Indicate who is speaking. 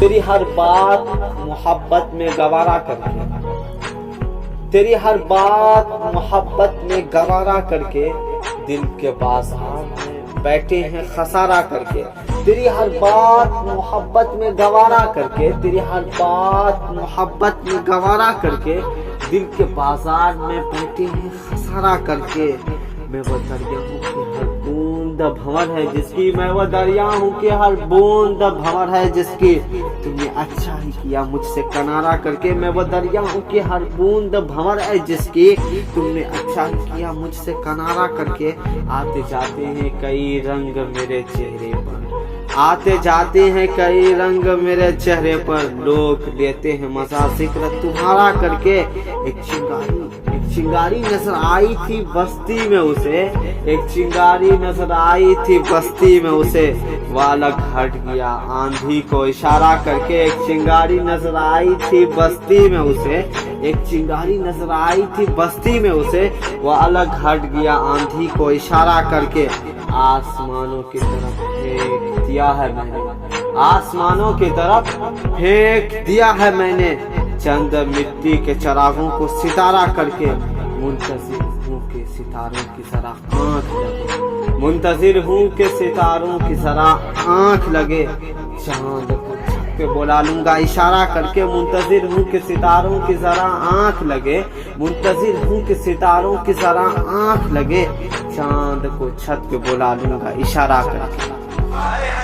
Speaker 1: تیری ہر بات محبت میں گوارا کر کے، تیری ہر بات محبت میں گوارا کر کے، دل کے بازار میں بیٹھے ہیں خسارہ کر کے، تیری ہر بات محبت میں گوارا کر کے، تیری ہر بات محبت میں گوارا کر کے، دل کے بازار میں بیٹھے ہیں خسارہ کر کے۔ میں وہ دریا ہوں کہ ہر بوند بھنور ہے جس کی، میں وہ دریا ہوں کہ ہر بوند بھنور ہے جس کی، تم نے اچھا ہی کیا مجھ سے کنارہ کر کے۔ میں وہ دریا ہوں کہ ہر بوند بھنور ہے جس کی، تم نے اچھا ہی کیا مجھ سے کنارہ کر کے۔ آتے جاتے ہیں کئی رنگ میرے چہرے پر، آتے جاتے ہیں کئی رنگ میرے چہرے پر، لوگ لیتے ہیں مزہ ذکر تمہارا کر کے۔ ایک چنگاری نظر آئی تھی بستی میں اسے، ایک چنگاری نظر آئی تھی بستی میں اسے، وہ الگ ہٹ گیا آندھی کو اشارہ کر کے۔ ایک چنگاری نظر آئی تھی بستی میں اسے، ایک چنگاری نظر آئی تھی بستی میں اسے، وہ الگ ہٹ گیا آندھی کو اشارہ کر کے۔ آسمانوں کی طرف پھینک دیا ہے میں نے، آسمانوں کی طرف پھینک دیا ہے میں نے، چند مٹی کے چراغوں کو ستارہ کر کے۔ منتظر ہوں کہ ستاروں کی ذرا آنکھ لگے، منتظر ہوں کہ ستاروں کی ذرا آنکھ لگے، چاند کو چھت پہ بلا لوں گا اشارہ کر کے۔ منتظر ہوں کہ ستاروں کی ذرا آنکھ لگے، منتظر ہوں کہ ستاروں کی ذرا آنکھ لگے، چاند کو چھت پہ بلا لوں گا اشارہ کر کے۔